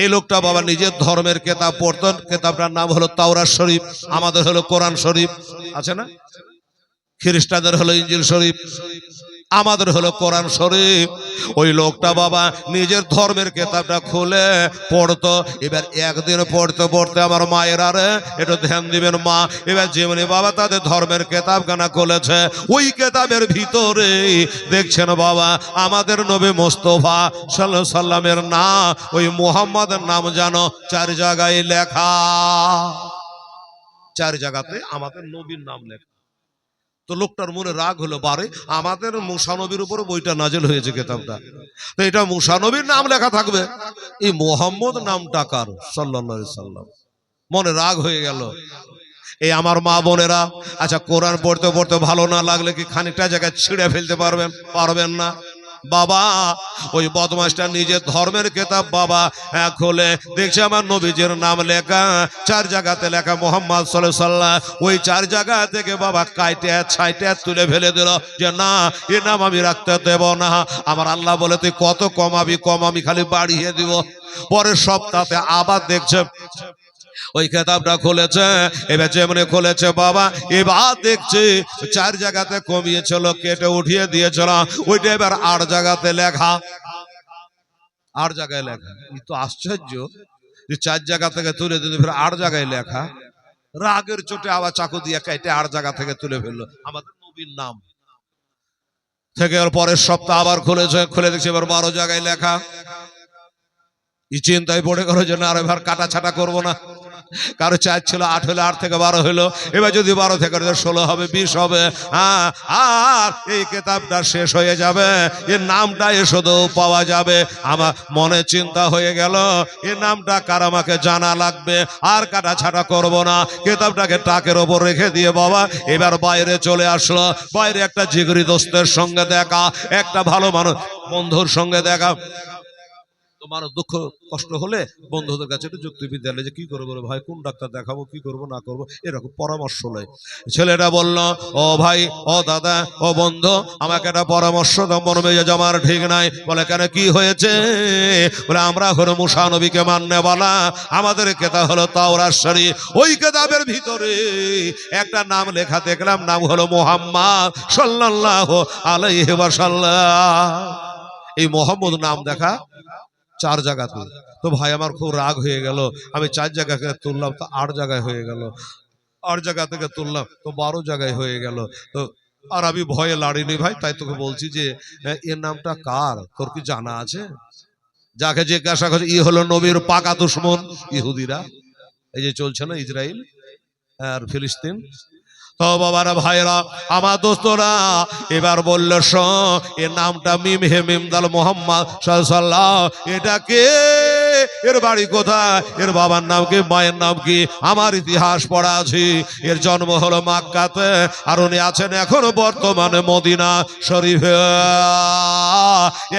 এই লোকটা বাবা নিজের ধর্মের কিতাব পড়তেন, কিতাবটার নাম হলো তাওরাত শরীফ, আমাদের হলো কোরআন শরীফ, আছে না? খ্রিস্টানদের হলো ইনজিল শরীফ, আমাদের হলো কোরআন শরীফ। ওই লোকটা বাবা নিজের ধর্মের কিতাবটা খুলে পড়তো। এবার একদিন পড়তে পড়তে আমার মায়ের আরে একটু ধ্যান দিবেন মা, এবার যেমনি বাবা তাদের ধর্মের কিতাব গানা খুলেছে, ওই কিতাবের ভিতরে দেখছেন বাবা আমাদের নবী মুস্তাফা সাল্লাল্লাহু আলাইহি সাল্লামের নাম, ওই মুহাম্মাদের নাম জানো 4 জায়গায় লেখা, 4 জায়গাতে আমাদের নবীর নাম লেখা। তো লোকটার মনে রাগ হলো, বারে আমাদের মুসা নবীর উপরে বইটা নাজিল হয়েছে কিতাবটা, তো এটা মুসা নবীর নাম লেখা থাকবে, এই মুহাম্মদ নামটা কার? সাল্লাল্লাহু আলাইহি সাল্লাম। মনে রাগ হয়ে গেল। এই আমার মা বোনেরা, আচ্ছা কোরআন পড়তে পড়তে ভালো না লাগলে কি খানিকটা জায়গায় ছিঁড়ে ফেলতে পারবেন? পারবেন না বাবা। ওই বদমাশটা নিজের ধর্মের কিতাব বাবা খুলে দেখছে আমার নবীজির নাম লেখা, 4 জায়গাতে লেখা মুহাম্মদ সাল্লাল্লাহু আলাইহি সাল্লাম। ওই 4 জায়গা থেকে বাবা কাইটে ছাইটে তুলে ফেলে দিল, যে না এ নাম আমি রাখতে দেব না। আমার আল্লাহ বলে তুই কত কমাবি কম, আমি খালি বাড়িয়ে দিব। পরের সপ্তাহে আবার দেখছে ওই কিতাবটা খুলেছে, এবার যেমনি খুলেছে বাবা এবার দেখছে 4 জায়গাতে কমিয়েছিল, কেটে উঠিয়ে দিয়েছিল, ওইটা এবার 8 জায়গাতে লেখা, 8 জায়গায় লেখা। এই তো আশ্চর্য যে 4 জায়গা থেকে তুলে দিতে ফের 8 জায়গায় লেখা। রাগের চোটে আবার চাকু দিয়ে কেটে 8 জায়গা থেকে তুলে ফেললো আমাদের নবীর নাম থেকে। পরের সপ্তাহ আবার খুলেছে, খুলে দেখছে এবার 12 জায়গায় লেখা। এই চিন্তায় পড়ে গেল যে না আর এবার কাটা ছাটা করবো না। কারো 4 ছিল, 8 হলো, 8 থেকে 12 হলো, এবার যদি 12 থেকে 16 হবে, 20 হবে, হ্যাঁ, আর এই কিতাবটা শেষ হয়ে যাবে, এর নামটা শুধু পাওয়া যাবে। আমার মনে চিন্তা হয়ে গেল এর নামটা কার আমাকে জানা লাগবে, আর কাটা ছাটা করবো না। কিতাবটাকে টাকের ওপর রেখে দিয়ে বাবা এবার বাইরে চলে আসলো। বাইরে একটা জিগরি দোস্তের সঙ্গে দেখা, একটা ভালো মানুষ বন্ধুর সঙ্গে দেখা। তোমার দুঃখ কষ্ট হলে বন্ধুদের কাছে একটু যুক্তিবিদ্যা যে কি করবো ভাই, কোন ডাক্তার দেখাবো, কি করব না করব, এরকম পরামর্শ লয়। ছেলেটা বলল, ও ভাই, ও দাদা, ও বন্ধু, আমাকে একটা পরামর্শ দাও, মন মেজাজ আমার ঠিক নাই। বলে কেন, কি হয়েছে? বলে আমরা হলো মুসা নবীকে মাননে বলা, আমাদের কিতাব হলো তাওরাত শরীফ, ওই কিতাবের ভিতরে একটা নাম লেখা দেখলাম, নাম হলো মুহাম্মদ সাল্লাল্লাহু আলাইহি ওয়াসাল্লাম। এই মুহাম্মদ নাম দেখা 4 জায়গাতে। তো ভাই আমার খুব রাগ হয়ে গেল, আমি 4 জায়গা থেকে তুললাম তো 8 জায়গায় হয়ে গেল, 8 জায়গা থেকে তুললাম তো 12 জায়গায় হয়ে গেল। তো আর আমি ভয়ে লাড়িনি ভাই, তাই তোকে বলছি যে এর নামটা কার, তোর কি জানা আছে? যাকে জিজ্ঞাসা করছে, ই হলো নবীর পাকা দুশমন ইহুদিরা, এই যে চলছে না ইসরায়েল আর ফিলিস্তিন। তো বাবারা ভাইরা আমার দোস্তরা এবার বলল, এর নামটা মিম হে মিমদাল মোহাম্মদ সাল্লাল্লাহু, এটা কে, এর বাড়ি কোথায়, এর বাবার নাম কি, মায়ের নাম কি? আমার ইতিহাস পড়া আছে, এর জন্ম হলো মক্কাতে, আর উনি আছেন এখনো বর্তমানে মদিনা শরীফে।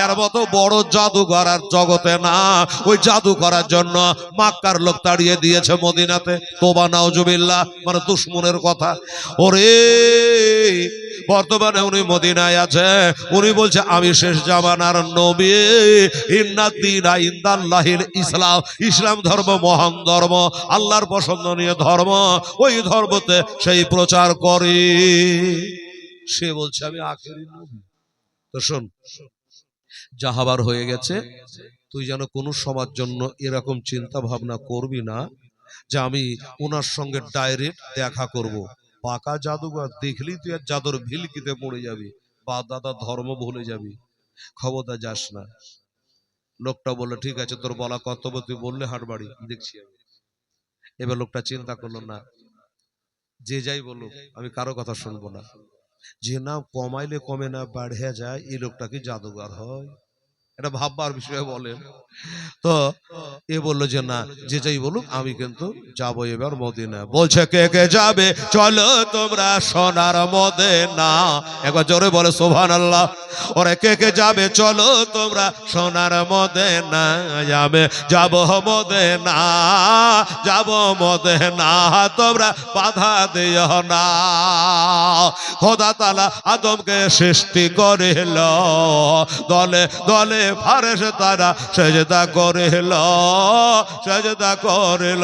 এর মতো বড় জাদুঘর আর জগতে না, ওই জাদু করার জন্য মক্কার লোক তাড়িয়ে দিয়েছে মদিনাতে। তোবা নাউজুবিল্লাহ, মানে দুশমনের কথা। ওরে বর্তমানে উনি মদিনায় আছে, উনি বলছে আমি শেষ জামানার নবী, ইন্নাদ্দীনা ইনদাল্লাহিল ইসলাম, ইসলাম ধর্ম মহান ধর্ম, আল্লাহর পছন্দনীয় ধর্ম, ওই ধর্মতে সেই প্রচার করে। সে বলছে আমি আখেরি নবী। তো শোন, জাহাবার হয়ে গেছে, তুই যেন কোনো সময়ের জন্য এরকম চিন্তা ভাবনা করবি না যে আমি ওনার সঙ্গে ডাইরেক্ট দেখা করব। পাকা জাদুঘর দেখলি তুই আর জাদুর ভিলকিতে পড়ে যাবি, বা দাদা ধর্ম ভুলে যাবি, খবরদার যাস না। লোকটা বললো ঠিক আছে, তোর বলা কর্তব্য, তুই বললে হাট বাড়ি দেখছি আমি। এবার লোকটা চিন্তা করলো, না যে যাই বলুক আমি কারো কথা শুনবো না, যে না কমাইলে কমে না বাড়িয়ে যায়, এই লোকটা কি জাদুঘর হয়? এটা ভাববার বিষয়ে বলেন। তো এ বললো যে না যে যাই বলুক আমি কিন্তু যাবো এবার মদিনা। বলছে কে কে যাবে চলো তোমরা সোনার মদিনা, একবার জোরে বলে সুবহানাল্লাহ। ওরে কে কে যাবে চলো তোমরা সোনার মদিনা, যাবে যাবো মদিনা, যাবো মদিনা, তোমরা বাধা দিও না। খোদা তাআলা আদমকে সৃষ্টি করিল, দলে দলে ফারেশতারা সেজদা করিল, সেজদা করিল।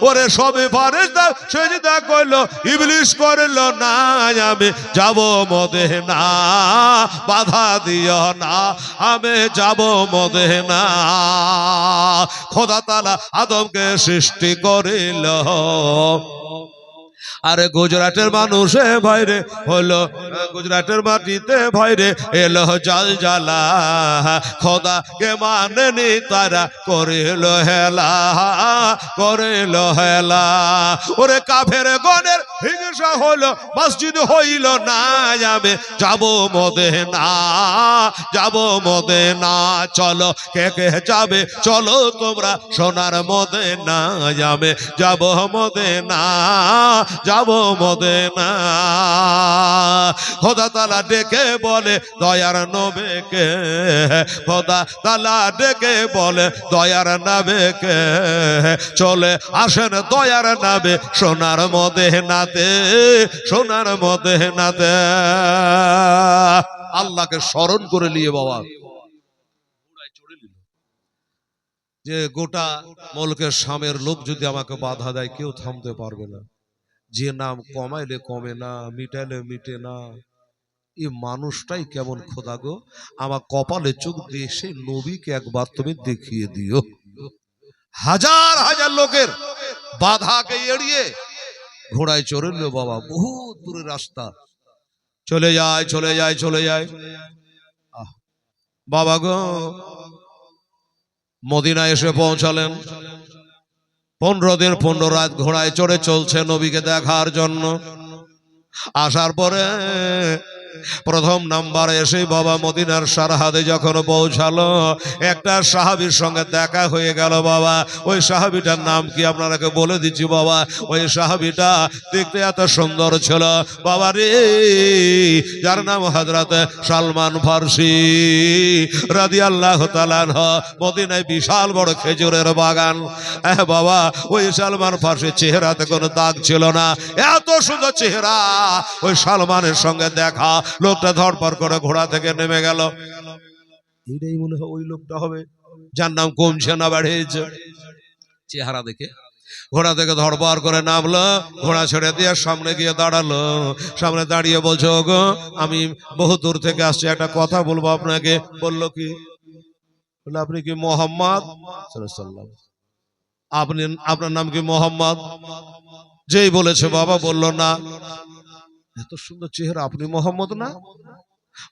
ওরে সবে ফেরেশতা সেজদা করিল, ইবলিস করিল না, আমি যাব মদিনা, বাধা দিও না, আমি যাব মদিনা। খোদা তাআলা আদমকে সৃষ্টি করিল, আরে গুজরাটের মানুষে ভাইরে হলো, গুজরাটের মাটিতে ভাইরে এলো জাল জ্বালা, খোদাকে মানেনি তারা করিল হেলা, করিল হেলা। ওরে কাফের গণের হিংসা হলো, মসজিদ হইল না, আমি যাব মদিনা, যাব মদিনা। চলো কে কে যাবে, চলো তোমরা সোনার মদিনা, আমি যাব মদিনা, যাব মদিনা। খোদা তাআলা ডেকে বলে দয়ার নবীকে, খোদা তাআলা ডেকে বলে দয়ার নবীকে, চলে আসেন দয়ার নবী সোনার মদিনাতে, সোনার মদিনাতে। আল্লাহকে স্মরণ করে নিয়ে বাবা যে গোটা মুলকের শামের লোক যদি আমাকে বাধা দেয়, কেউ থামতে পারবে না। যে নাম কমাইলে কমে না, মিটাইলে মিটে না, এই মানুষটাই কেমন খোদা গো, আমার কপালে চোখ দিয়ে সেই নবীকে একবার তুমি দেখিয়ে দিও। হাজার হাজার লোকের বাধাকে এড়িয়ে ঘোড়ায় চড়ল বাবা, বহু দূরের রাস্তা, চলে যায় চলে যায় চলে যায়। বাবা গো মদিনা এসে পৌঁছালেন। 15 দিন 15 রাত ঘোড়ায় চড়ে চলছে নবীকে দেখার জন্য। আসার পরে প্রথম নাম্বার এসে বাবা মদিনার সারহাদে যখন পৌঁছালো, একটা সাহাবীর সঙ্গে দেখা হয়ে গেল বাবা। ওই সাহাবীটার নাম কি আপনাকে বলে দিচ্ছি বাবা। ওই সাহাবীটা দেখতে এত সুন্দর ছিল বাবা রে, যার নাম হযরত সালমান ফারসি রাদিয়াল্লাহু তাআলা আনহু। মদিনায় বিশাল বড় খেজুরের বাগান। বাবা ওই সালমান ফারসির চেহারাতে কোনো দাগ ছিল না, এত সুন্দর চেহারা। ওই সালমানের সঙ্গে দেখা, লোকটা ধরপড় করে ঘোড়া থেকে নেমে গেল। এটাই মনে হয় ওই লোকটা হবে যার নাম কমছে না বাড়িয়েছে। চেহারা দেখে ঘোড়া থেকে ধরপড় করে নামলো, ঘোড়া ছেড়ে দিয়ে সামনে গিয়ে দাঁড়ালো। সামনে দাঁড়িয়ে বলছে, ওগো আমি বহু দূর থেকে আসছি, একটা কথা বলবো আপনাকে। বললো কি? বললো আপনি কি মোহাম্মদ সাল্লাল্লাহু, আপনি আপনার নাম কি মোহাম্মদ? যেই বলেছে বাবা বললো না, এত সুন্দর চেহারা, আপনি মোহাম্মদ না?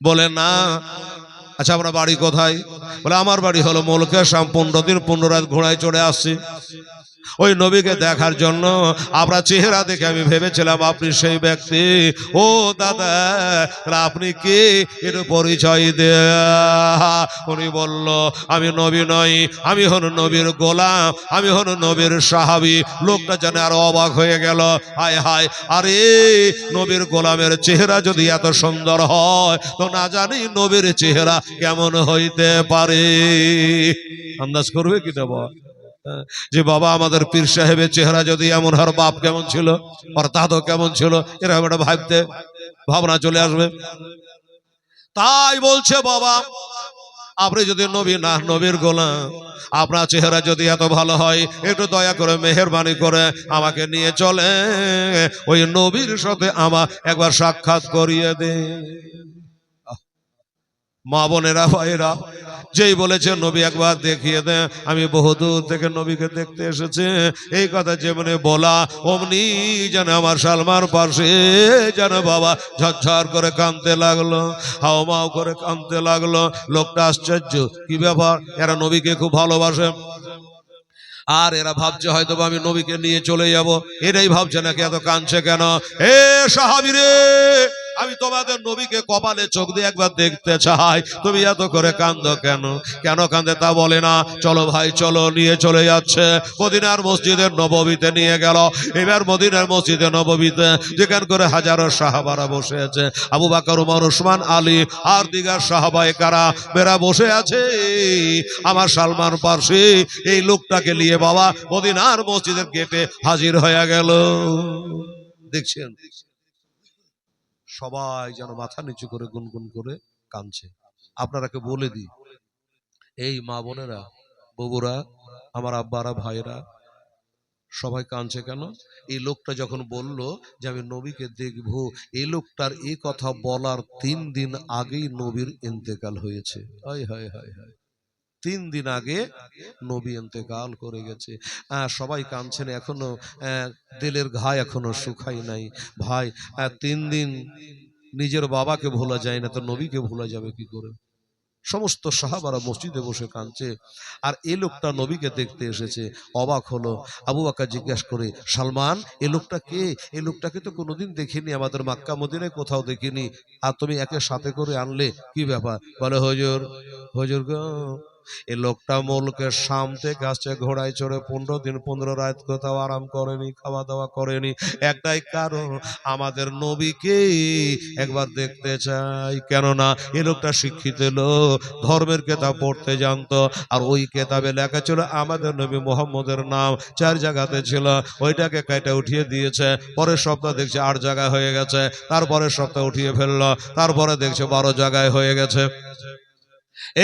বলে না। আচ্ছা আপনার বাড়ি কোথায়? বলে আমার বাড়ি হলো মুলকে শাম। 15 দিন 15 রাত ঘোড়ায় চড়ে আসছি ওই নবীকে দেখার জন্য। আপনার চেহারা দেখে আমি ভেবেছিলাম আপনি সেই ব্যক্তি। ও দাদা আপনি কি একটু পরিচয় দে। উনি বলল আমি নবী নই, আমি হল নবীর গোলাম, আমি হল নবীর সাহাবী। লোকটা জানে আরো অবাক হয়ে গেল। হায় হায়, আরে নবীর গোলামের চেহারা যদি এত সুন্দর হয়, তো না জানি নবীর চেহারা কেমন হইতে পারে। আন্দাজ করবে কি দেবো যে বাবা আমাদের পীর সাহেবের চেহারা যদি এমন হয়, বাপ কেমন ছিল, আর দাদু কেমন ছিল, এরকম একটা ভাবতে ভাবনা চলে আসবে। তাই বলছে বাবা আপনি যদি নবী না নবীর গোলাম, আপনার চেহারা যদি এত ভালো হয়, একটু দয়া করে মেহেরবানি করে আমাকে নিয়ে চলে ওই নবীর সাথে আমার একবার সাক্ষাৎ করিয়ে দে। মা বোনেরা ভাইরা, যেই বলেছে নবী একবার দেখিয়ে দে, আমি বহুদূর থেকে নবীকে দেখতে এসেছি, এই কথা যেমনি বলা অমনি যেন আমার সালমান পাশে যেন বাবা ঝরঝর করে কাঁদতে লাগলো, হাওমাও করে কাঁদতে লাগলো। লোকটা আশ্চর্য, কি ব্যাপার, এরা নবীকে খুব ভালোবাসে, আর এরা ভাবছে হয়তো আমি নবীকে নিয়ে চলে যাব, এটাই ভাবছে নাকি এত কাঁদছে কেন? এ সাহাবী রে, আমি তোমাদের নবীকে কপালে চোখ দিয়ে একবার দেখতে চাই, তুমি এত করে কাঁদো কেন? কেন কাঁদে তা বলে না। চলো ভাই চলো, নিয়ে চলে যাচ্ছে মদিনার মসজিদের নববীতে নিয়ে গেল। এবার মদিনার মসজিদে নববীতে যেখান করে হাজারো সাহাবারা বসে আছে, আবু বকর, ওমর, ওসমান, আলী আর দিগার সাহাবায়ে কারাম মেরা বসে আছে। আমার সালমান ফারসি এই লোকটাকে নিয়ে বাবা মদিনার মসজিদের গেটে হাজির হয়ে গেল। দেখছেন সবাই যেন মাথা নিচু করে গুনগুন করে কাঁদছে। আপনারাকে বলে দিই, এই মা বোনেরা, বগুড়া, আমার আব্বারা ভাইরা সবাই কাঁদছে কেন? এই লোকটা যখন বলল যে আমি নবীকে দেখব, এই লোকটার এই কথা বলার 3 দিন আগেই নবীর ইন্তেকাল হয়েছে। হায় হায় হায় হায়, 3 দিন আগে নবী ইন্তেকাল করে গেছে। সবাই কাঁদছেন, এখনো দিলের ঘা এখনো শুকায় নাই। ভাই 3 দিন নিজের বাবাকে ভোলা যায় না, তো নবীকে ভোলা যাবে কি করে? সমস্ত সাহাবারা মসজিদে বসে কাঁদছে, আর এই লোকটা নবীকে দেখতে এসেছে। অবাক হলো। আবু বকর জিজ্ঞাসা করে, সালমান এই লোকটা কে? এই লোকটাকে তো কোনোদিন দেখিনি, আমাদের মক্কা মদিনায় কোথাও দেখিনি, আর তুমি একে সাথে করে আনলে, কি ব্যাপার? বলে, হুজুর, হুজুর গো, এই লোকটা মুলকের শাম থেকে আসছে ঘোড়ায় চড়ে, 15 দিন 15 রাত কোথাও আরাম করেনি, খাওয়া দাওয়া করেনি। একটাই কারণ, আমাদের নবীকে একবার দেখতে চাই। কেননা এই লোকটা শিক্ষিত লোক, ধর্মের কেতাব পড়তে জানতো, আর ওই কেতাবে লেখা ছিল আমাদের নবী মুহাম্মদের নাম 4 জায়গাতে ছিল, ওইটাকে কেটে উঠিয়ে দিয়েছে। পরের সপ্তাহ দেখছে 8 জায়গায় হয়ে গেছে, তারপরের সপ্তাহ উঠিয়ে ফেললো, তারপরে দেখছে 12 জায়গায় হয়ে গেছে।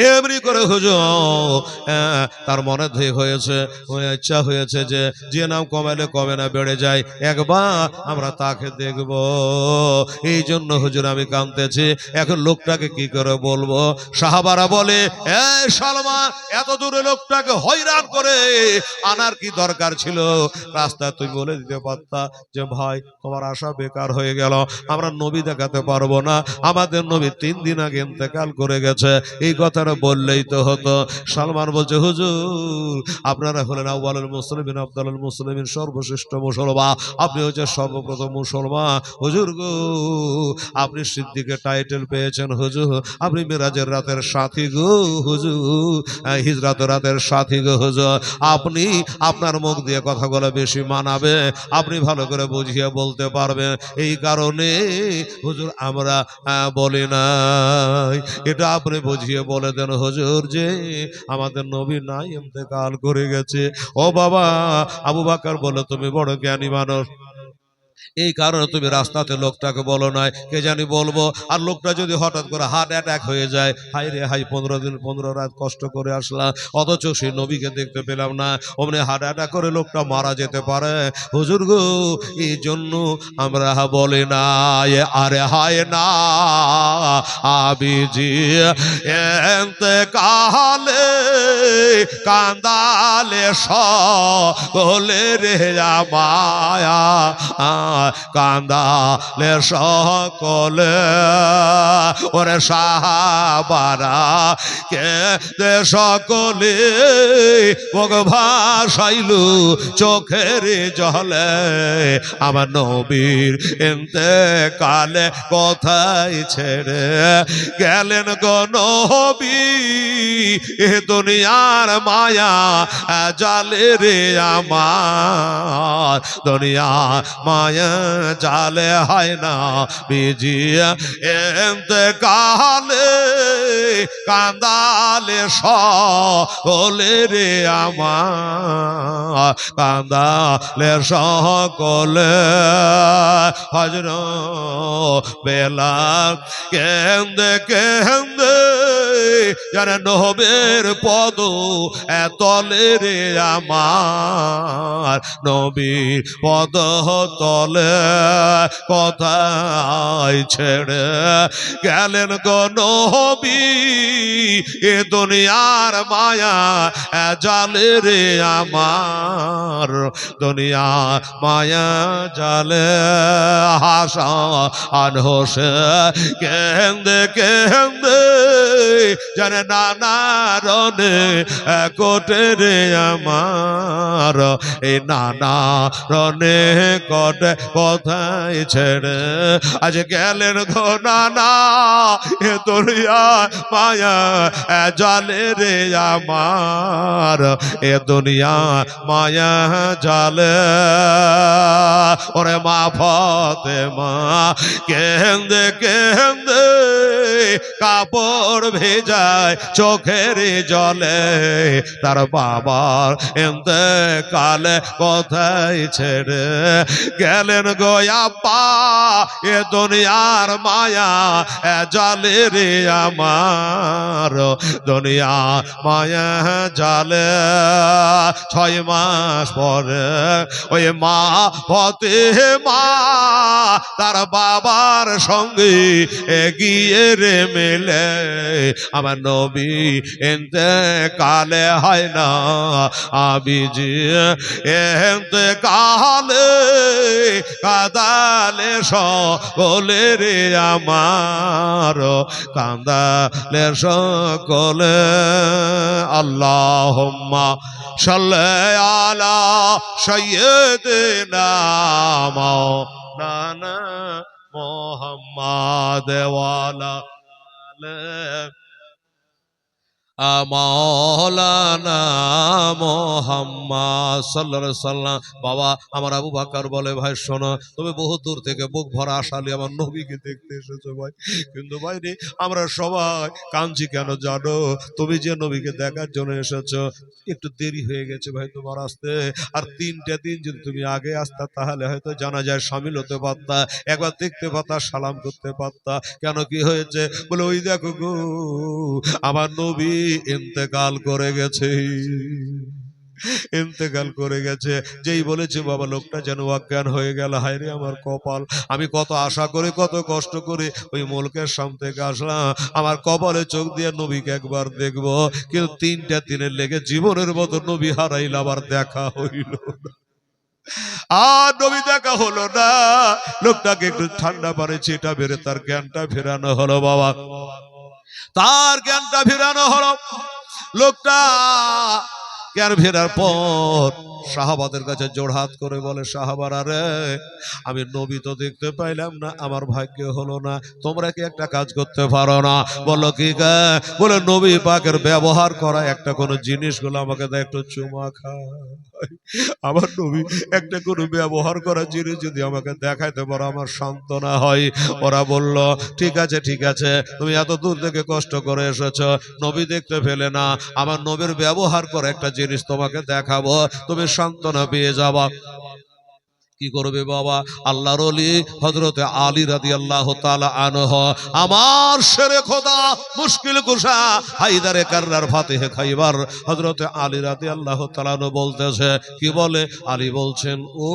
এমনি করে হুজুর তার মনে ঠিক হয়েছে, ইচ্ছা হয়েছে যে নাম কমালে কমে না, বেড়ে যায়, একবার আমরা তাকে দেখব। এই জন্য হুজুর আমি কাঁদতেছি। এখন লোকটাকে কি করে বলবো? সাহাবারা বলে, এ সালমান, এত দূরে লোকটাকে হয়রান করে আনার কি দরকার ছিল? রাস্তা তুই বলে দিতে পারতা যে ভাই তোমার আশা বেকার হয়ে গেল, আমরা নবী দেখাতে পারবো না, আমাদের নবী 3 দিন আগে ইন্তেকাল করে গেছে, এই কথাটা বললেই তো হতো। সালমান বলছে, হুজুর আপনারা হলেন আউয়ালুল মুসলিমিন, আফদালুল মুসলিমিন, সর্বশ্রেষ্ঠ মুসলমান, আপনি হচ্ছে সর্বপ্রথম মুসলমান। হুজুর গো, আপনি সিদ্দিকের টাইটেল পেয়েছেন হুজুর, আপনি মিরাজের রাতের সাথী গো হুজুর, হিজরাতের রাতের সাথী গো হুজুর, আপনি আপনার মুখ দিয়ে কথাগুলো বেশি মানাবে, আপনি ভালো করে বুঝিয়ে বলতে পারবেন, এই কারণে হুজুর আমরা বলি নাই। এটা আপনি বুঝিয়ে বলে দেন হুজুর যে আমাদের নবী নাই, ইন্তেকাল করে গেছে। ও বাবা, আবু বকর বলে, তুমি বড় জ্ঞানী মানুষ, এই কারণে তুমি রাস্তাতে লোকটাকে বলো নাই, কে জানি বলবো, আর লোকটা যদি হঠাৎ করে হার্ট অ্যাটাক হয়ে যায়, হাই রে হাই, 15 দিন 15 রাত কষ্ট করে আসলাম, অথচ সেই নবীকে দেখতে পেলাম না, অমনি হার্ট অ্যাটাক করে লোকটা মারা যেতে পারে। হুজুর গো, এই জন্য আমরা বলি না, আরে হায় না আবিজি এন্তেকালে কান্দালে সকলে রে মায়া, কান্দালে সকলে, ওরে সাহাবারা কে দে সকলে, মুখ ভাসাইলু চোখের জলে, আমার নবীর ইন্তেকালে কোথায় ছেড়ে গেলেন গো নবী, এ দুনিয়ার মায়া জালে রে আমার, দুনিয়া মায়া জালে হয় না বিজিয়া ইন্তেকালে কান্দালে সকলে রে আমার, কান্দালে সকলে। হযরত বেলাল কেন্দে কেন্দে জানে নবীর পদ তলে রে আমার, নবীর পদ তলে কোথায় ছেড়ে গেলেন গো নবী, এ দুনিয়ার মায়া জালে রে আমার, দুনিয়া মায়া জালে। হাসান হোসেন কেন্দে কেন্দে জানে নানা রনে কোটে রে আমার, এই নানা রনে কোটে কোথায় ছেড়ে আজ গেলেন গো নানা, এ দুনিয়া মায়া জালে রে আমার, এ দুনিয়া মায়া জালে। ওরে মা ফাতেমা কেন্দে কেন্দে কাপড় ভেজায় চোখের জলে, তার বাবার ইন্তেকালে কোথায় ছেড়ে গেল গেলেন গো আব্বা, এ দুনিয়ার মায়া জালে রে আমার, দুনিয়া মায়া জালে। 6 মাস পরে ওই মা ফাতেমা তার বাবার সঙ্গে গিয়ে রে মেলে, আমার নবী ইন্তেকালে হয় না, আবিজি ইন্তেকালে কাঁদালে সকলে রে আমার, কাঁদালে সকলে। আল্লাহুম্মা সাল্লি আলা সাইয়্যিদিনা মাওলানা মুহাম্মাদ ওয়া আলা মাওলানা মুহাম্মদ সাল্লাল্লাহু আলাইহি সাল্লাম। বাবা আমার আবু বকর বলে, ভাই শোনো, তুমি বহু দূর থেকে বুক ভরা আশালি আমার নবীকে দেখতে এসেছো ভাই, কিন্তু ভাই রে আমরা সবাই কাঁদছি কেন জানো? তুমি যে নবীকে দেখার জন্য এসেছো, একটু দেরি হয়ে গেছে ভাই তোমার আসতে। আর 3টা দিন যদি তুমি আগে আসতা তাহলে হয়তো জানাজায় শামিল হতে পারতা, একবার দেখতে পারতা, সালাম করতে পারতা। কেন কি হয়েছে? বলে ওই দেখো গো আমার নবী ইন্তেকাল করে গেছে, ইন্তেকাল করে গেছে। যেই বলেছে বাবা লোকটা যেন অজ্ঞান হয়ে গেল। হায় রে আমার কপাল, আমি কত আশা করে কত কষ্ট করে ওই মুলকের সামনে থেকে আসলাম, আমার কপালে চোখ দিয়ে নবীকে একবার দেখবো, কিন্তু 3টা দিনের লেগে জীবনের মতো নবী হারাইল, আবার দেখা হইল না। আর নবী দেখা হলো না। লোকটাকে একটু ঠান্ডা পারে ছিটা বেড়ে তার জ্ঞানটা ফেরানো হলো বাবা, তার জ্ঞানটা ফেরানো হলো। লোকটা জ্ঞান ফেরার পর সাহাবাদের কাছে জোড়হাত করে বলে, সাহাবারা রে, আমি নবী তো দেখতে পাইলাম না, আমার ভাগ্য হলো না, তোমরা কি একটা কাজ করতে পারো না? বললো কি? বলে নবী পাকের ব্যবহার করা একটা কোনো জিনিসগুলো আমাকে দেয়, একটু চুমা খা। আমার নবী একটা কোনো ব্যবহার করা জিনিস যদি আমাকে দেখাইতে পারো আমার সান্ত্বনা হয়। ওরা বলল ঠিক আছে ঠিক আছে, তুমি এত দূর থেকে কষ্ট করে এসেছো, নবী দেখতে পেলে না, আমার নবীর ব্যবহার করা একটা জিনিস তোমাকে দেখাবো, তুমি সান্ত্বনা পেয়ে যাবা। কি করবে বাবা? আল্লাহর ওলি হযরতে আলী রাদিয়াল্লাহু তাআলা আনহু, আমার শেরে খোদা মুশকিল কুশা হায়দারে কাররার ফাতিহে খাইবার হযরতে আলী রাদিয়াল্লাহু তাআলা আনহু বলতেছে, কি বলে? আলী বলছেন, ও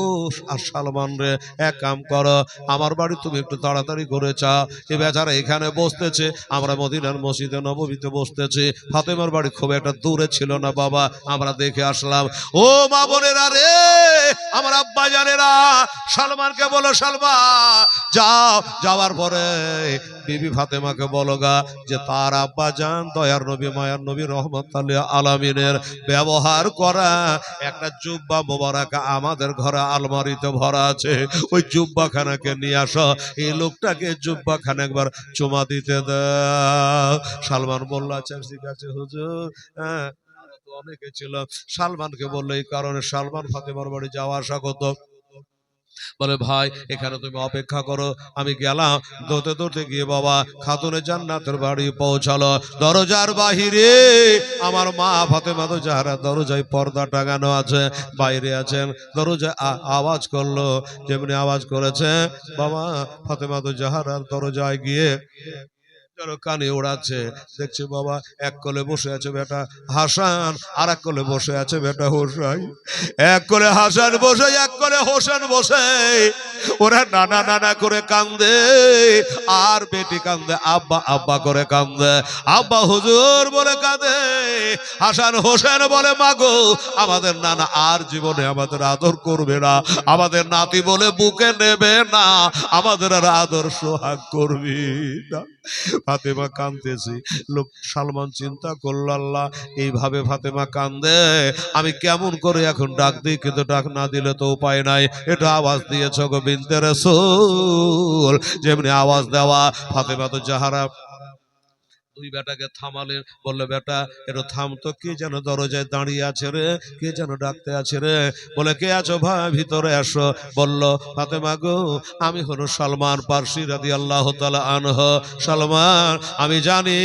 সালমান রে, এক কাম করো, আমার বাড়ি তুমি একটু তাড়াতাড়ি করে চা। এ বেচারা এখানে বসতেছে, আমরা মদিনার মসজিদে নববীতে বসতেছি, ফাতেমার বাড়ি খুব একটা দূরে ছিল না বাবা, আমরা দেখে আসলাম। ও মা বোনেরা রে, আমার আব্বা জানেরা, সালমানকে বলো, সালমান যাও, যাওয়ার পরে বিবি ফাতেমাকে বলো গা যে তার আব্বা জান দয়ার নবী মায়ার নবী রহমাতুল আলামিনের ব্যবহার করা একটা জুব্বা মোবারক আমাদের ঘরে আলমারিতে ভরা আছে, ওই জুব্বাখানাকে নিয়ে আসো, এই লোকটাকে জুব্বাখানা একবার চুমা দিতে দাও। সালমান বলল, আচ্ছা ঠিক আছে হুজুর। হ্যাঁ, অনেকে ছিল, সালমানকে বললো এই কারণে সালমান ফাতেমার বাড়ি যাওয়া আসা করতো। বলে ভাই এখানে তুমি অপেক্ষা করো, আমি গেলাম, দৌড়তে দৌড়তে গিয়ে বাবা খাতুনে জান্নাতের বাড়ি পৌঁছালো। দরজার বাহিরে আমার মা ফাতেমা তো যাহারা দরজায় পর্দা টাঙানো আছে, বাইরে আছেন, দরজায় আওয়াজ করলো, যেমনি আওয়াজ করেছে বাবা ফাতেমা তো যাহারা দরজায় গিয়ে কানে ওড়াচ্ছে, দেখছে বাবা এক কোলে বসে আছে বেটা হাসান, আর এক কোলে বসে আছে বেটা হোসাইন। এক কোলে হাসান বসে, এক কোলে হোসেন বসে, ওরা নানা নানা করে কান্দে, আর বেটি কান্দে আব্বা আব্বা করে কান্দে। আব্বা হুজুর বলে কাঁদে, হাসান হোসেন বলে মাগো আমাদের নানা আর জীবনে আমাদের আদর করবে না, আমাদের নাতি বলে বুকে নেবে না, আমাদের আর আদর সোহাগ করবি না। ফাতেমা কাঁদতেছি, লোক সালমান চিন্তা করল, আল্লাহ এইভাবে ফাতেমা কান্দে, আমি কেমন করে এখন ডাক দিই, কিন্তু ডাক না দিলে তো উপায় নাই, এটা আওয়াজ দিয়েছ গো বিনতে রাসূল। যেমনি আওয়াজ দেওয়া, ফাতেমা তো যাহারা দুই বেটাকে থামালেন, বললে বেটা একটু থাম তো, কে যেন দরজায় দাঁড়িয়ে আছে রে, কে যেন ডাকতে আছে রে। বলে কে আছো ভাই, ভিতরে আসো। বলল ফাতেমা গো আমি হলো সালমান পারসি রাদিয়াল্লাহু তাআলা আনহু। সালমান আমি জানি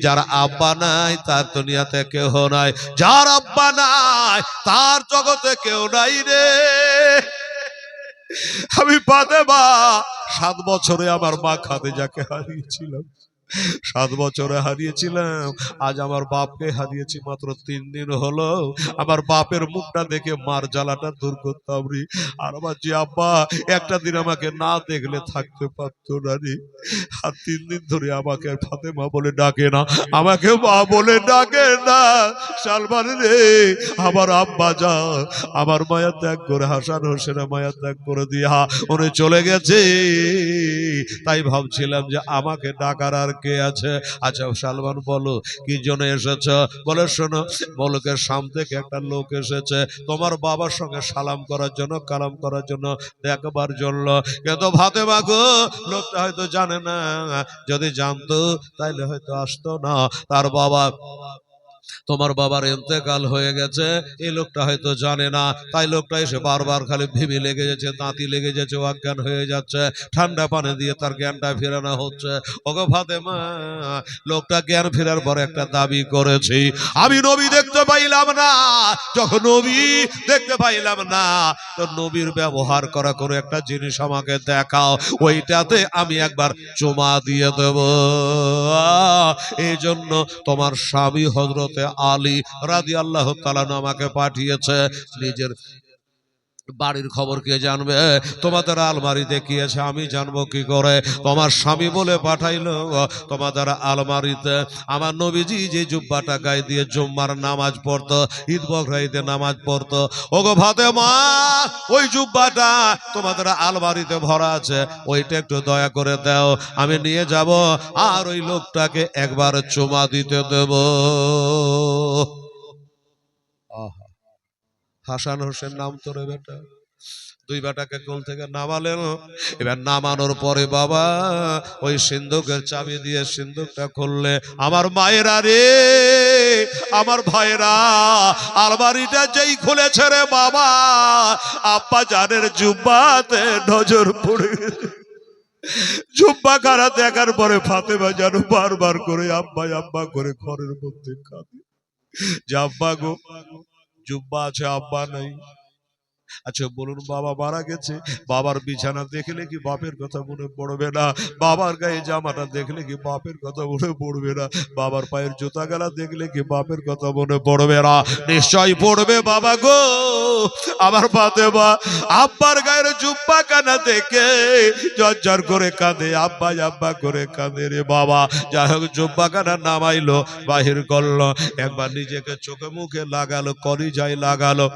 যার আব্বা নাই তার দুনিয়াতে কেউ নাই, যার আব্বা নাই তার জগতে কেউ নাই রে। আমি ফাতেমা 7 বছরে আমার মা খাদিজাকে হারিয়েছিলাম, 7 বছরে হারিয়েছিলাম। আজ আমার বাপকে হারিয়েছি মাত্র 3 দিন হলো। আমার বাপের মুখটা দেখে মার জ্বালাটা দূর করতাম রে। আর আমার যে আব্বা একটা দিন আমাকে না দেখলে থাকতে পারতো না রে। আর 3 দিন ধরে আমাকে ফাতেমা বলে ডাকে না, আমাকে মা বলে ডাকে না। সালমান রে, আমার আব্বা যা আমার মায়া ত্যাগ করে, হাসান হোসেনের মায়া ত্যাগ করে দিয়া উনি চলে গেছে। তাই ভাবছিলাম যে আমাকে ডাকার আর কে আছে। আচ্ছা সালমান বলো কি জন্য এসেছ? বলে শোনো, বলকের সাম থেকে একটা লোক এসেছে তোমার বাবার সঙ্গে সালাম করার জন্য, কালাম করার জন্য, দেখবার জন্য। কিন্তু ফাতেমা গো, লোকটা হয়তো জানে না, যদি জানতো তাইলে হয়তো আসতো না। তার বাবা, তোমার বাবার ইন্তেকাল হয়ে গেছে, এই লোকটা হয়তো জানে না। তাই লোকটা এসে বারবার খালি ভিমি লেগে যাচ্ছে, দাঁতি লেগে যাচ্ছে, অজ্ঞান হয়ে যাচ্ছে। ঠান্ডা পানি দিয়ে তার জ্ঞানটা ফেরানো হচ্ছে। ওগো ফাতেমা, লোকটা জ্ঞান ফেরার পর একটা দাবি করেছি, আমি নবী দেখতে পাইলাম না। যখন নবী দেখতে পাইলাম না, তো নবীর ব্যবহার করা করে একটা জিনিস আমাকে দেখাও, ওইটাতে আমি একবার চুমা দিয়ে দেব। এই জন্য তোমার স্বামী হযরতে আলী রাদিয়াল্লাহু তাআলা আমাকে পাঠিয়েছে। নিজের বাড়ির খবর কে জানবে? তোমাদের আলমারিতে কি আছে আমি জানবো কি করে? তোমার স্বামী বলে পাঠাইলো তোমাদের আলমারিতে আমার নবীজি যে জুব্বাটা গায়ে দিয়ে জুম্মার নামাজ পড়তো, ঈদ বকরাইতে নামাজ পড়তো। ওগো ফাতেমা, ওই জুব্বাটা তোমাদের আলমারিতে ভরা আছে, ওইটা একটু দয়া করে দাও, আমি নিয়ে যাব আর ওই লোকটাকে একবার চুমা দিতে দেব। হাসান হোসেন নাম তোরে বেটা, 2 বেটাকে কোল থেকে নামালেন। এবার নামানোর পরে বাবা ওই সিন্ধুকের চাবি দিয়ে সিন্ধুকটা খুললে, আমার মায়েরা রে, আমার ভাইরা, আলমারিটা যেই খুলেছে রে বাবা, আব্বা জানের জুব্বাতে নজর পড়ে গেছে। জুব্বা খানা দেখার পরে ফাতেমা যেন বারবার করে আব্বা আব্বা করে ঘরের মধ্যে কাঁদে যে আব্বা গো, জুব্বা আছে আব্বা নাই। আচ্ছা বলুন, বাবা মারা গেছে, বাবার বিছানা দেখলে কি বাপের কথা মনে পড়বে না? বাবার গায়ে জামাটা দেখলে কি বাপের কথা মনে পড়বে না? বাবার পায়ের জুতা গেলা দেখলে কি বাপের কথা মনে পড়বে না? নিশ্চয়ই পড়বে বাবা গো। আমার ফাতেমা আব্বার গায়ের জুব্বা কানা দেখে জর্জর করে কাঁদে, আব্বা আব্বা করে কাঁদে রে বাবা। যাই হোক জুব্বা কানা নামাইলো, বাহির করলো, একবার নিজেকে চোখে মুখে লাগালো, কলিজায় লাগালো।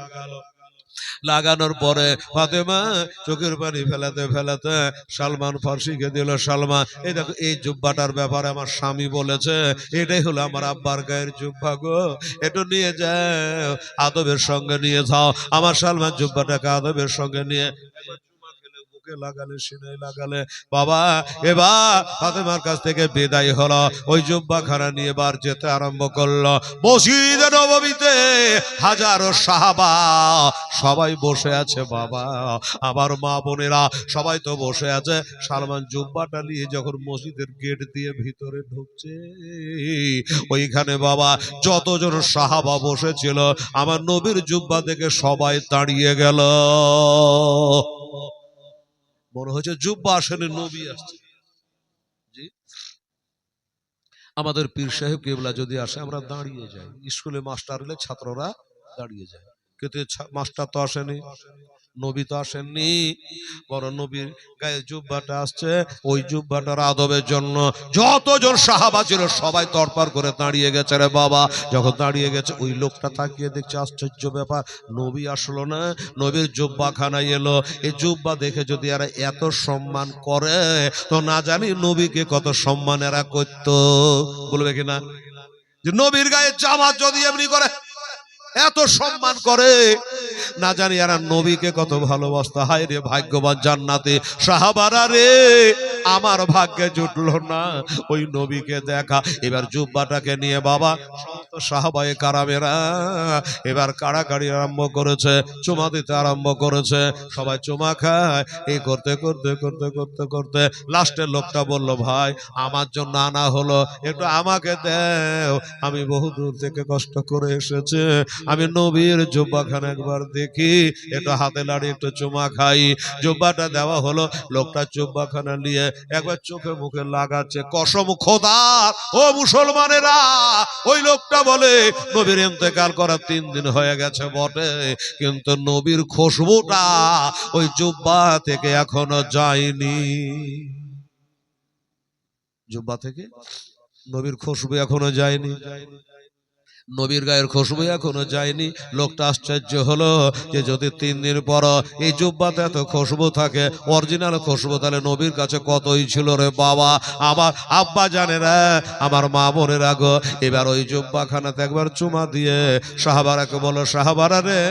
লাগানোর পরে ফাতেমা চোখের পানি ফেলাতে ফেলাতে সালমান ফার্সিকে দিল, সালমান এই দেখো এই জুব্বাটার ব্যাপারে আমার স্বামী বলেছে, এটাই হলো আমার আব্বার গায়ের জুব্বা গো, একটু নিয়ে যাও, আদবের সঙ্গে নিয়ে যাও। আমার সালমান জুব্বাটাকে আদবের সঙ্গে নিয়ে লাগালে, সিনাই লাগালে। বাবা এবার ফাতেমার কাছ থেকে বিদায় হলো, ওই জুব্বা খানা নিয়ে বার যেতে আরম্ভ করলো। মসজিদে নববীতে হাজারো সাহাবা সবাই বসে আছে বাবা, আমার মা বোনেরা সবাই তো বসে আছে। সালমান জুব্বাটা নিয়ে যখন মসজিদের গেট দিয়ে ভিতরে ঢুকছে, ওইখানে বাবা যতজন সাহাবা বসেছিল আমার নবীর জুব্বা দেখে সবাই দাঁড়িয়ে গেল। মনে হচ্ছে জুব্বা আসেনি, নবী আসছে। জি, আমাদের পীর সাহেব কেবলা যদি আসে আমরা দাঁড়িয়ে যাই, স্কুলে মাস্টার হলে ছাত্ররা দাঁড়িয়ে যায়, কিন্তু মাস্টার তো আসেনি, নবী তো আসেননি। বড় নবীর গায়ে জুব্বাটা আসছে, ওই জুব্বাটার আদবের জন্য যতজন সাহাবা ছিল সবাই তরপার করে দাঁড়িয়ে গেছে রে বাবা। যখন দাঁড়িয়ে গেছে ওই লোকটা তাকিয়ে দেখছে, আশ্চর্য ব্যাপার, নবী আসলো না, নবীর জুব্বা খানায় এলো। এই জুব্বা দেখে যদি এরা এত সম্মান করে, তো না জানি নবীকে কত সম্মান এরা করত। বলবে কিনা যে নবীর গায়ে জামা যদি এমনি করে, এত সম্মান করে, না জানি এরা নবীকে কত ভালোবাসতো। হায় রে ভাগ্যবান জান্নাতে সাহাবারা রে, আমার ভাগ্যে জুটলো না ওই নবীকে দেখা। এবার জুব্বাটাকে নিয়ে বাবা সমস্ত সাহাবায়ে কারামেরা এবার কাড়াকাড়ি আরম্ভ করেছে, চুমা দিতে আরম্ভ করেছে, সবাই চুমা খায়। এই করতে করতে করতে করতে করতে লাস্টের লোকটা বলল, ভাই আমার জন্য আনা হলো, একটু আমাকে দেও, আমি বহু দূর থেকে কষ্ট করে এসেছে, আমি নবীর জুব্বাখানা একবার দেখি, একটু হাতে লাড়ি একটু চুমা খাই। জুব্বাটা দেওয়া হলো, লোকটা জুব্বাখানা নিয়ে একবার চোখে মুখে লাগাচ্ছে। কসম খোদার ও মুসলমানেরা, ওই লোকটা বলে নবীর ইন্তেকাল করা 3 দিন হয়ে গেছে বটে, কিন্তু নবীর খুশবুটা ওই জুব্বা থেকে এখনো যায়নি। জুব্বা থেকে নবীর খুশবু এখনো যায়নি, নবীর গায়ের খুশবু এখনো যায়নি। লোকটা আশ্চর্য হলো যে যদি 3 দিন পর এই জুব্বাতে এত খুশবু থাকে, অরিজিনাল খুশবু, তাহলে নবীর কাছে কতই ছিল রে বাবা। আমার আব্বা জানেরা, আমার মা বোনেরা গো, এবার ওই জুব্বাখানাতে একবার চুমা দিয়ে সাহাবারাকে বলো, সাহাবারা রে,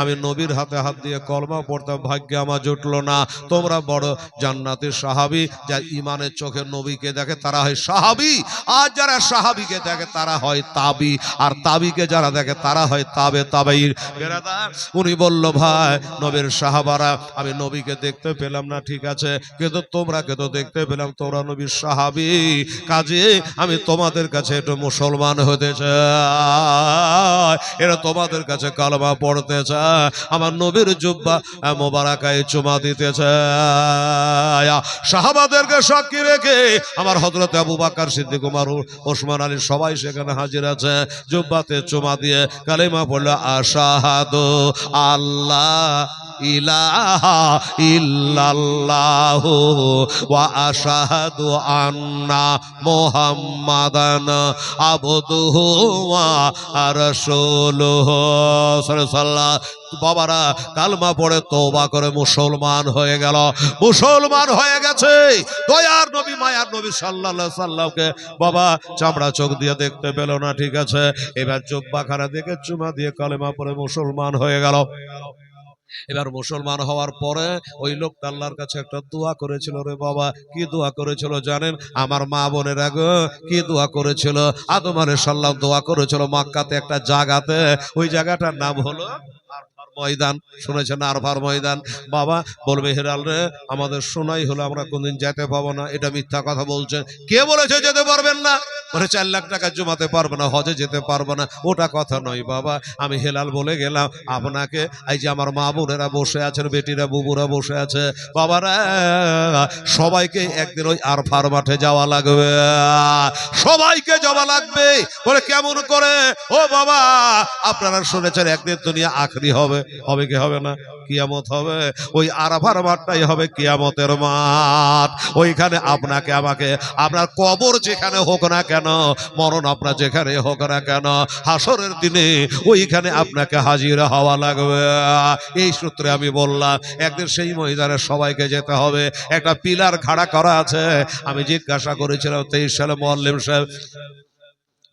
আমি নবীর হাতে হাত দিয়ে কলমা পড়তাম, ভাগ্যে আমার জুটলো না। তোমরা বড় জান্নাতের সাহাবী, যার ইমানের চোখে নবীকে দেখে তারা হয় সাহাবী, আর যারা সাহাবীকে দেখে তারা হয় তাবি, আর তাবিকে যারা দেখে তারা হয় তাবে তাবেঈর। বেরাদার, উনি বলল, ভাই নবীর সাহাবারা, আমি নবীকে দেখতে পেলাম না ঠিক আছে, কিন্তু তোমরাকে তো দেখতে পেলাম, তোমরা নবীর সাহাবী, কাজে আমি তোমাদের কাছে একটু মুসলমান হতে চাই, এরা তোমাদের কাছে কালেমা পড়তে চায়, আমার নবীর জুব্বা মোবারকায় চুমা দিতে চায়। সাহাবাদেরকে সাক্ষী রেখে আমার হযরত আবু বকর সিদ্দিক, ওমর, ওসমান আলী সবাই সেখানে হাজির আছে। জুব্বাতে চুমা দিয়ে কালেমা পড়ল, আশহাদু আল্লাহ ইলাহা ইল্লাল্লাহু ওয়া আশহাদু আন্না মুহাম্মাদান আবদুহু ওয়া রাসূলুহু সাল্লাল্লাহু। বাবারা কালমা পড়ে তওবা করে মুসলমান হয়ে গেল, মুসলমান হয়ে গেছে। দয়ার নবী, মায়ার নবী সাল্লাল্লাহু আলাইহি সাল্লামকে বাবা চামড়া চোখ দিয়ে দেখতে পেল না ঠিক আছে, এবার জুব্বাখানা দেখে চুমা দিয়ে কালেমা পড়ে মুসলমান হয়ে গেল। এবার মুসলমান হওয়ার পরে ওই লোকটা আল্লাহর কাছে একটা দোয়া করেছিল রে বাবা। কি দোয়া করেছিল জানেন আমার মা বোনেরা গো? কি দোয়া করেছিল? আদম আলাইহিস সালাম দোয়া করেছিল মক্কাতে একটা জায়গাতে, ওই জায়গাটার নাম হলো আরফার ময়দান। শুনেছেন আরফার ময়দান? বাবা বলবে, হেরাল রে, আমাদের শোনাই হলো আমরা কোনদিন যেতে পাবো না, এটা মিথ্যা কথা বলছেন। কে বলেছে যেতে পারবেন না? মানে 4 লাখ টাকা জমাতে পারবে না, হজে যেতে পারবে না, ওটা কথা নয় বাবা। আমি হেলাল বলে গেলাম আপনাকে, এই যে আমার মা বোনেরা বসে আছেন, বেটিরা বুবুরা বসে আছে, বাবারা সবাইকে একদিন ওই আরফার মাঠে যাওয়া লাগবে, সবাইকে যাওয়া লাগবে। বলে কেমন করে? ও বাবা আপনারা শুনেছেন একদিন দুনিয়া আখরি হবে, হবে কি হবে না? কিয়ামত হবে। ওই আরাফার মাঠটাই হবে কিয়ামতের মাঠ। ওইখানে আপনাকে আমাকে, আপনার কবর যেখানে হোক না কেন, মরণ আপনার যেখানে হোক না কেন, হাসরের দিনে ওইখানে আপনাকে হাজির হওয়া লাগবে। এই সূত্রে আমি বললাম একদিন সেই ময়দানে সবাইকে যেতে হবে। একটা পিলার খাড়া করা আছে, আমি জিজ্ঞাসা করেছিলাম 23 সালে মুআল্লিম সাহেব,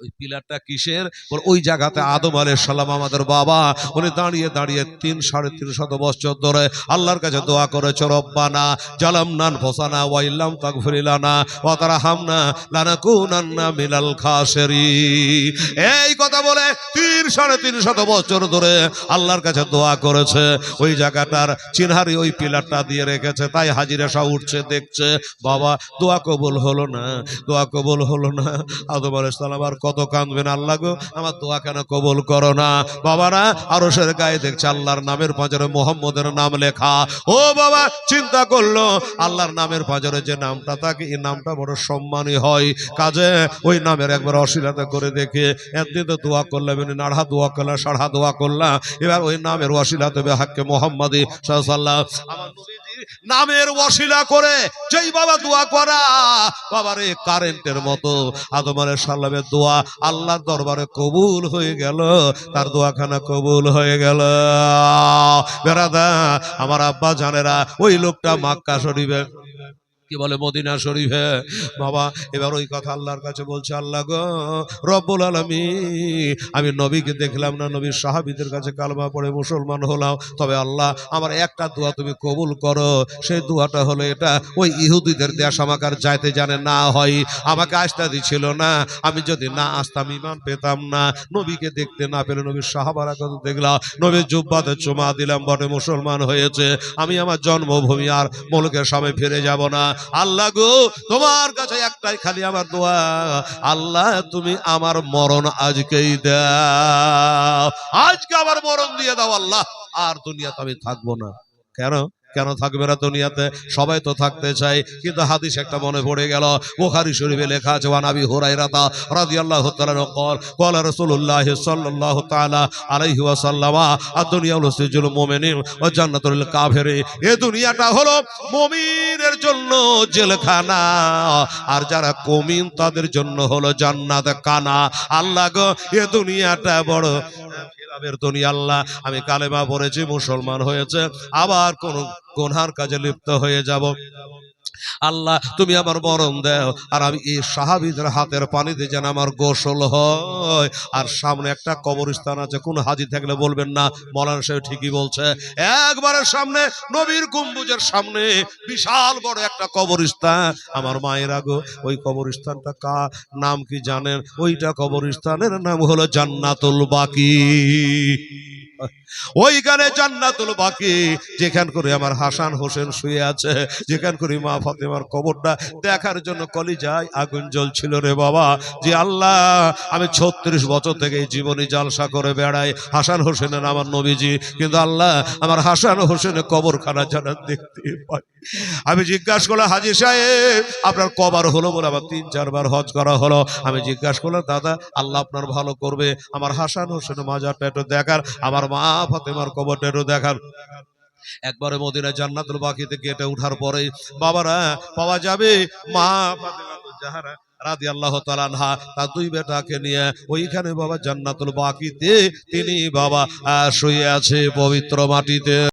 ওই পিলারটা কিসের? ওই জায়গাতে আদম আলাইহিস সালাম আমাদের বাবা, উনি দাঁড়িয়ে দাঁড়িয়ে 3-350 বছর ধরে আল্লাহর কাছে দোয়া করেছে, রব্বানা জালামনা আনফুসানা ওয়া ইল্লাম তাগফির লানা ওয়া তারহামনা লানাকুনান্না মিনাল খাসিরিন। এই কথা বলে 3-350 বছর ধরে আল্লাহর কাছে দোয়া করেছে। ওই জায়গাটার চিনহারি ওই পিলারটা দিয়ে রেখেছে, তাই হাজিরা সব উঠছে দেখছে। বাবা দোয়া কবুল হলো না, দোয়া কবুল হলো না। আদম আলাইহিস সালাম আর কত কাঁদবেন, আল্লাহ গো আমার দোয়া কেন কবুল করো না? বাবারা আরশের গায়ে দেখছে আল্লাহর নামের পাঁজরে মুহাম্মদের নাম লেখা। ও বাবা চিন্তা করলো আল্লাহর নামের পাঁজরে যে নামটা থাকে, এই নামটা বড় সম্মানী হয়, কাজে ওই নামের একবার অশ্লীলতা করে দেখে একদিন তো দোয়া করলাম, নাড়া দোয়া করলাম, সাড়া দোয়া করলাম, এবার ওই নামের অশ্লীলতা হাক্কে মুহাম্মাদি সাল্লাল্লাহু আলাইহি আমার নবীজি নামের ওয়াসিলা করে যেই বাবা দোয়া করা, বাবারে কারেন্টের মতো আদম আলাইহিস সালামের দোয়া আল্লাহর দরবারে কবুল হয়ে গেল, তার দোয়াখানা কবুল হয়ে গেল। বেরাদা আমার আব্বা জানেরা, ওই লোকটা মক্কা শরীফে কি বলে মদিনা শরীফে বাবা। এবার ওই কথা আল্লাহর কাছে বলছে, আল্লাহ গো রব্বুল আলামিন, আমি নবীকে দেখলাম না, নবীর সাহাবীদের কাছে কালেমা পড়ে মুসলমান হলাম, তবে আল্লাহ আমার একটা দোয়া তুমি কবুল করো। সেই দোয়াটা হলো এটা, ওই ইহুদিদের দেশ আমাকে আর যাইতে জানে না হয়, আমাকে আসতে দিছিল না, আমি যদি না আসতাম ঈমান পেতাম না। নবীকে দেখতে না পেলে নবীর সাহাবারা কত দেখলাম, নবীর জুব্বাতে চুমা দিলাম বটে মুসলমান হয়েছে, আমি আমার জন্মভূমি আর মুলকের সামনে ফিরে যাব না। আল্লাহ গো তোমার কাছে একটাই খালি আমার দোয়া, আল্লাহ তুমি আমার মরণ আজকেই দাও, আজকে আমার মরণ দিয়ে দাও আল্লাহ, আর দুনিয়াতে আমি থাকবো না। কেন কেন থাকবে না দুনিয়াতে? সবাই তো থাকতে চায়, কিন্তু হাদিস একটা মনে পড়ে গেল, বুখারী শরীফে লেখা আছে, ওয়ান আবি হুরায়রা রাদিয়াল্লাহু তাআলা قال قال رسول الله صلى الله تعالى عليه وسلم الدنيا لسجن المؤمن وجنة للكافر। এই দুনিয়াটা হলো মুমিনের জন্য জেলখানা, আর যারা কমিন তাদের জন্য হলো জান্নাত খানা। আল্লাহ গো এ দুনিয়াটা বড় ফিরাবের দুনিয়া। আল্লাহ আমি কালেমা পড়েছি, মুসলমান হয়েছে, আবার কোন গুনহার কাজে লিপ্ত হয়ে যাব, আল্লাহ তুমি আমার মরণ দাও, আর আমি এই সাহাবীদের হাতের পানিতে যেন আমার গোসল হয়। আর সামনে একটা কবরস্থান আছে, কোন হাজি থাকলে বলবেন না, মৌলানা সাহেব ঠিকই বলছে, একবারের সামনে নবীর গম্বুজের সামনে বিশাল বড় একটা কবরস্থান। আমার মায়ের আগো ওই কবরস্থানটা নাম কি জানেন? ওইটা কবরস্থানের নাম হলো জান্নাতুল বাকি। ওইখানে জান্নাতুল বাকি, যেখান করে আমার হাসান হোসেন শুয়ে আছে, যেখান করে মা ফাতেমার কবরটা দেখার জন্য কলিজায় আগুন জ্বলছিল রে বাবা। যে আল্লাহ আমি 36 বছর থেকে এই জীবনী জালসা করে বেড়াই, হাসান হোসেনের আমার নবীজি, কিন্তু আল্লাহ আমার হাসান হোসেনের কবরখানা যেন দেখতে পাই। আমি জিজ্ঞাসা করলাম, হাজী সাহেব আপনার কবার হলো? বলে আমার 3-4 বার হজ করা হলো। আমি জিজ্ঞাসা করলাম, দাদা আল্লাহ আপনার ভালো করবে, আমার হাসান হোসেনের মাজারটা একটু দেখার, আমার মা ফাতেমার কবরটা একটু দেখার। একবারে মদিনা জান্নাতুল বাকিতে গেটে উঠার পরে বাবারা পাওয়া যাবে মা ফাতেমা জাহরা রাদিয়াল্লাহু তাআলা আনহা তার 2 বেটাকে নিয়ে ওইখানে বাবা জান্নাতুল বাকিতে তিনি বাবা শুয়ে আছে পবিত্র মাটিতে।